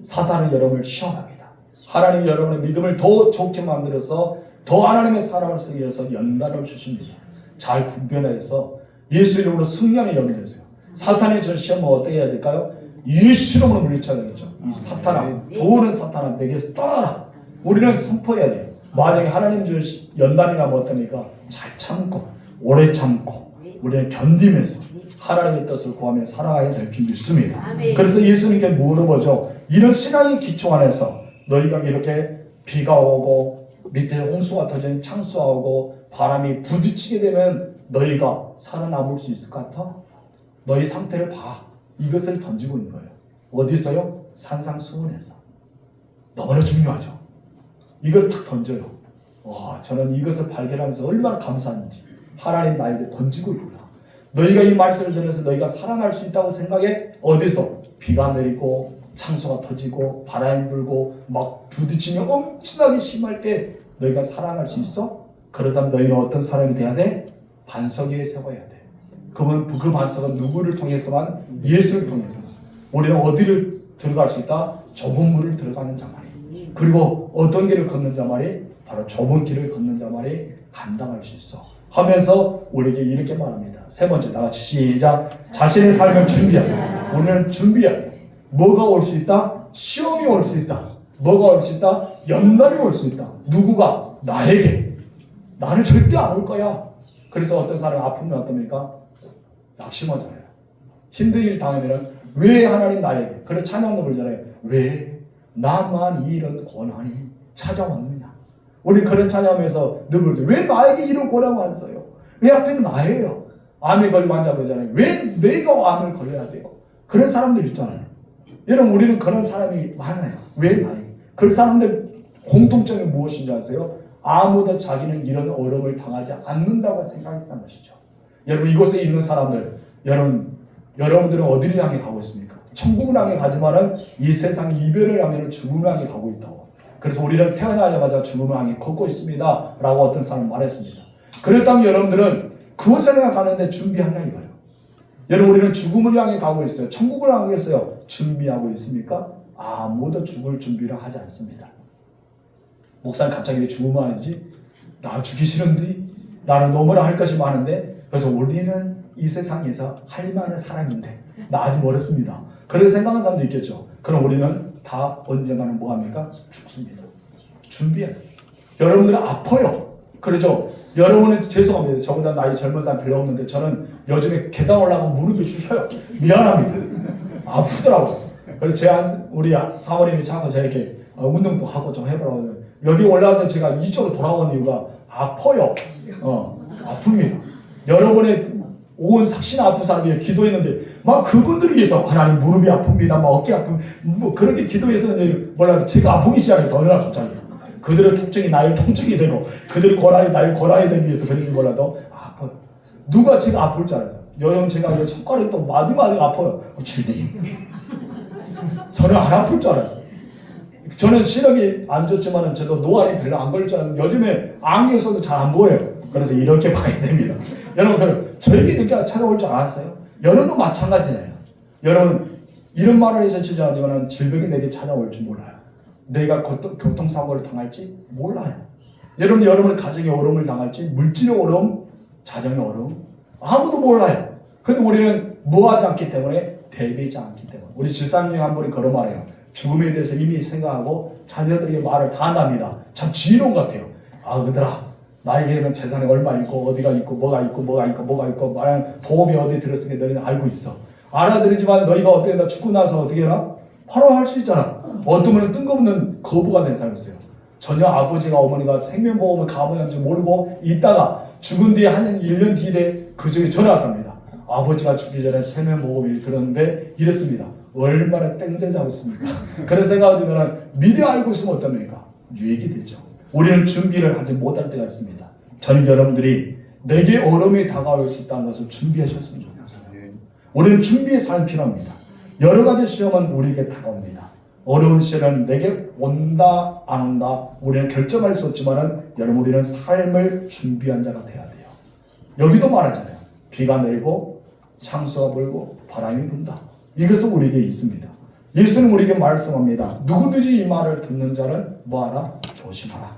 Speaker 1: 사탄은 여러분을 시험합니다. 하나님이 여러분의 믿음을 더 좋게 만들어서 더 하나님의 사람을 쓰기 위해서 연단을 주십니다. 잘 분별해서 예수 이름으로 승리하는 영이 되세요. 사탄의 전 시험은 어떻게 해야 될까요? 일시름으로 물리쳐야 되겠죠. 이 사탄아, 도는 사탄아, 내게서 떠나라. 우리는 선포해야 돼요. 만약에 하나님 준 연단이라면 어떠니까 잘 참고 오래 참고 우리는 견디면서 하나님의 뜻을 구하며 살아가야 될 줄 믿습니다. 그래서 예수님께 물어보죠. 이런 신앙의 기초 안에서 너희가 이렇게 비가 오고 밑에 홍수가 터지는 창수가 오고 바람이 부딪히게 되면 너희가 살아남을 수 있을 것 같아? 너희 상태를 봐. 이것을 던지고 있는 거예요. 어디서요? 산상수훈에서. 너무나 중요하죠. 이걸 탁 던져요. 와, 저는 이것을 발견하면서 얼마나 감사한지. 하나님 나에게 던지고 있구나. 너희가 이 말씀을 들어서 너희가 살아날 수 있다고 생각해? 어디서? 비가 내리고 창수가 터지고 바람이 불고 막 부딪히며 엄청나게 심할 때 너희가 살아날 수 있어? 그러다면 너희는 어떤 사람이 돼야 돼? 반석 위에 세워야 돼. 그 반석은 누구를 통해서만? 예수를 통해서만. 우리는 어디를 들어갈 수 있다? 좁은 물을 들어가는 자만이. 그리고 어떤 길을 걷는 자만이? 바로 좁은 길을 걷는 자만이 감당할 수 있어. 하면서 우리에게 이렇게 말합니다. 세 번째, 다같이 시작. 자신의 삶을 준비하라. 우리는 준비해야 돼. 뭐가 올 수 있다? 시험이 올 수 있다. 뭐가 올 수 있다? 연단이 올 수 있다. 누구가? 나에게. 나는 절대 안 올 거야. 그래서 어떤 사람이 아프면 어떻습니까? 낙심하잖아요. 힘든 일 당하면 왜 하나님 나에게? 그래 찬양도 부르잖아요. 왜 나만 이런 고난이 찾아왔느냐? 우리 그런 찬양하면서 늘 부르죠. 왜 나에게 이런 고난을 왔어요? 왜 하필 나예요? 암에 걸린 환자 그러잖아요. 왜 내가 암을 걸려야 돼요? 그런 사람들 있잖아요. 여러분 우리는 그런 사람이 많아요. 왜 나에게? 그런 사람들 공통점이 무엇인지 아세요? 아무도 자기는 이런 어려움을 당하지 않는다고 생각했다는 것이죠. 여러분 이곳에 있는 사람들, 여러분들은 어디를 향해 가고 있습니까? 천국을 향해 가지만은 이 세상 이별을 향해 죽음을 향해 가고 있다고. 그래서 우리는 태어나자마자 죽음을 향해 걷고 있습니다. 라고 어떤 사람은 말했습니다. 그렇다면 여러분들은 그곳을 향해 가는데 준비하냐 이거예요. 여러분 우리는 죽음을 향해 가고 있어요. 천국을 향해서요. 준비하고 있습니까? 아무도 죽을 준비를 하지 않습니다. 목사님 갑자기 왜 죽으면 하지? 나 죽기 싫은데? 나는 너무나 할 것이 많은데? 그래서 우리는 이 세상에서 할 만한 사람인데 나 아직 멀었습니다. 그렇게 생각하는 사람도 있겠죠. 그럼 우리는 다 언젠가는 뭐합니까? 죽습니다. 준비해야 돼요. 여러분들은 아파요. 그러죠? 여러분은 죄송합니다. 저보다 나이 젊은 사람 별로 없는데 저는 요즘에 계단 올라가면 무릎이 쑤셔요. 미안합니다. 아프더라고요. 그래서 우리 사모님이 자꾸 저에게 운동도 하고 좀 해보라고. 여기 올라갈 때 제가 이쪽으로 돌아온 이유가 아파요. 아픕니다. 여러분의 온 삭신 아픈 사람이 기도했는데 막 그분들을 위해서 하나님 무릎이 아픕니다. 막 어깨 아픔 뭐 그렇게 기도했었는데 몰라도 제가 아프기 시작해서 어느 날 갑자기 그들의 통증이 나의 통증이 되고 그들의 고난이 나의 고난이 되기 위해서 그런지 몰라도 아파요. 누가 제가 아플 줄 알아요. 여러분 제가 손가락이 또 마디마디 아파요. 주님 저는 안 아플 줄 알았어요. 저는 시력이 안 좋지만 저도 노안이 별로 안 걸릴 줄 알았는데 요즘에 안경 써도 잘 안 보여요. 그래서 이렇게 봐야 됩니다. 여러분 저에게 늦게 찾아올 줄 알았어요? 여러분도 마찬가지예요. 여러분 이런 말을 해서 지적하지만 질병이 내게 찾아올 줄 몰라요. 내가 교통사고를 당할지 몰라요. 여러분의 가정의 어려움을 당할지 물질의 어려움, 자정의 어려움 아무도 몰라요. 근데 우리는 뭐하지 않기 때문에 대비하지 않기 때문에 우리 질산님이 한 분이 그런 말이에요. 죽음에 대해서 이미 생각하고 자녀들에게 말을 다 한답니다. 참 지혜로운 것 같아요. 그들아 나에게는 재산이 얼마 있고 어디가 있고 뭐가 있고 말하는 보험이 어디 들었으니까 너희는 알고 있어. 알아들이지만 너희가 어떻게 나 죽고 나서 어떻게 해라? 바로 할 수 있잖아. 어떤 분은 뜬금없는 거부가 된 사람이 있어요. 전혀 아버지가 어머니가 생명보험을 가보는지 모르고 있다가 죽은 뒤에 한 1년 뒤에 그중에 전화가 갑니다. 아버지가 죽기 전에 생명보험을 들었는데 이랬습니다. 얼마나 땡겨자고 있습니까? 그런 생각을 들면 미리 알고 있으면 어떻습니까? 유익이 되죠. 우리는 준비를 하지 못할 때가 있습니다. 저는 여러분들이 내게 어려움이 다가올 수 있다는 것을 준비하셨으면 좋겠어요. 우리는 준비의 삶이 필요합니다. 여러 가지 시험은 우리에게 다가옵니다. 어려운 시험은 내게 온다 안 온다 우리는 결정할 수 없지만 여러분 우리는 삶을 준비한 자가 돼야 돼요. 여기도 말하잖아요. 비가 내리고 창수가 불고 바람이 분다. 이것은 우리에게 있습니다. 예수는 우리에게 말씀합니다. 누구든지 이 말을 듣는 자는 뭐하라? 조심하라.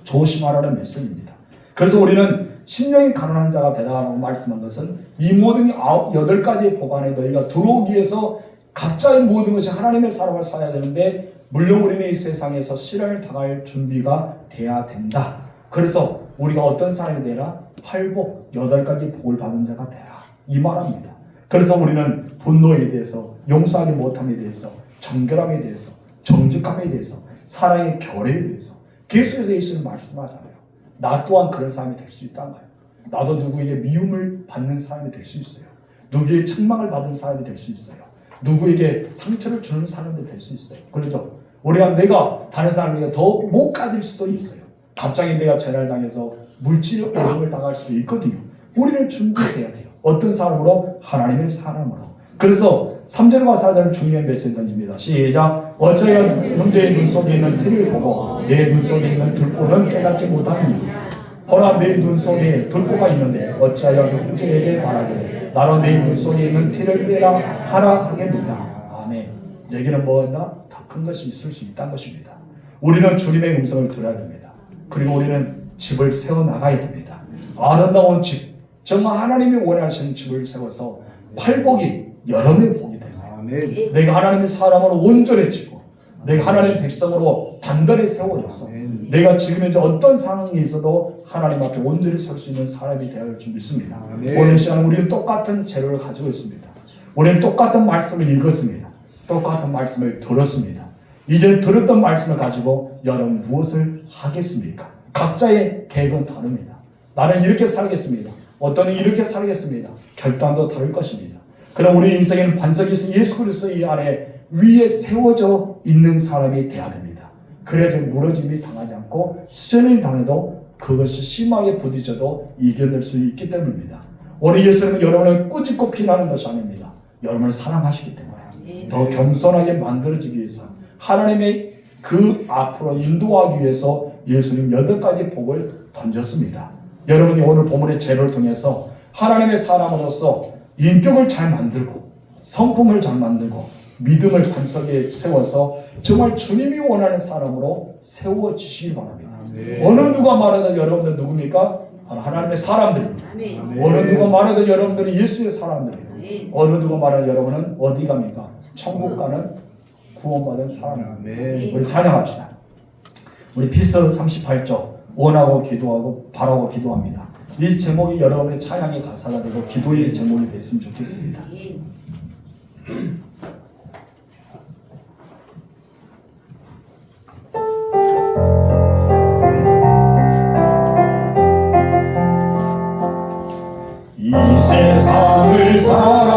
Speaker 1: 조심하라는 메시지입니다. 그래서 우리는 심령이 가난한 자가 되라고 말씀한 것은 이 모든 8가지의 복 안에 너희가 들어오기 위해서 각자의 모든 것이 하나님의 사랑을 써야 되는데 물론 우리는 이 세상에서 시련을 당할 준비가 돼야 된다. 그래서 우리가 어떤 사람이 되라? 팔복, 8가지 복을 받은 자가 되라. 이 말합니다. 그래서 우리는 분노에 대해서, 용서하지 못함에 대해서, 정결함에 대해서, 정직함에 대해서, 사랑의 결의에 대해서 계속해서 예수님 말씀하잖아요. 나 또한 그런 사람이 될 수 있다는 거예요. 나도 누구에게 미움을 받는 사람이 될 수 있어요. 누구에게 책망을 받은 사람이 될 수 있어요. 누구에게 상처를 주는 사람도 될 수 있어요. 그렇죠? 우리가 내가 다른 사람에게 더 못 가질 수도 있어요. 갑자기 내가 재난을 당해서 물질 어려움을 당할 수도 있거든요. 우리는 준비해야 돼요. 어떤 사람으로? 하나님의 사람으로. 그래서 3절과 4절은 중요한 메시지 던집니다. 시작. 어쩌면 형제의 눈 속에 있는 틀을 보고 내 눈 속에 있는 들보는 깨닫지 못하느니 허나 내 눈 속에 들보가 있는데 어찌하여 형제에게 말하기를 나로 내 눈 속에 있는 틀을 빼라 하라 하겠느냐. 아멘. 내게는 뭐였나? 더 큰 것이 있을 수 있다는 것입니다. 우리는 주님의 음성을 들어야 됩니다. 그리고 우리는 집을 세워나가야 됩니다. 아름다운 집, 정말 하나님이 원하시는 집을 세워서 팔복이 여러분의 복이 되세요. 아멘. 내가 하나님의 사람으로 온전해지고 내가 하나님의 백성으로 단단히 세워져서 내가 지금 현재 어떤 상황이 있어도 하나님 앞에 온전히 설 수 있는 사람이 되어야 할 줄 믿습니다. 아멘. 오늘 시간은 우리는 똑같은 재료를 가지고 있습니다. 우리는 똑같은 말씀을 읽었습니다. 똑같은 말씀을 들었습니다. 이제 들었던 말씀을 가지고 여러분 무엇을 하겠습니까? 각자의 계획은 다릅니다. 나는 이렇게 살겠습니다. 어떤 이는 이렇게 살겠습니다. 결단도 다를 것입니다. 그럼 우리 인생에는 반석이 있으니 예수 그리스도 이 안에 위에 세워져 있는 사람이 되어야 됩니다. 그래야 무너짐이 당하지 않고 시련이 당해도 그것이 심하게 부딪혀도 이겨낼 수 있기 때문입니다. 오늘 예수님은 여러분을 꾸짖고 피나는 것이 아닙니다. 여러분을 사랑하시기 때문에 더 겸손하게 만들어지기 위해서 하나님의 그 앞으로 인도하기 위해서 예수님 8가지 복을 던졌습니다. 여러분이 오늘 본문의 재료를 통해서 하나님의 사람으로서 인격을 잘 만들고 성품을 잘 만들고 믿음을 반석에 세워서 정말 주님이 원하는 사람으로 세워지시기 바랍니다. 네. 어느 누가 말해도 여러분들 누굽니까? 하나님의 사람들입니다. 네. 어느 누가 말해도 여러분들은 예수의 사람들이에요. 네. 어느 누가 말해도 여러분은 어디 갑니까? 천국 가는 구원받은 사람입니다. 네. 우리 찬양합시다. 우리 피서 38쪽 원하고 기도하고 바라고 기도합니다. 이 제목이 여러분의 찬양의 가사가 되고 기도의 제목이 됐으면 좋겠습니다. 이 세상을 살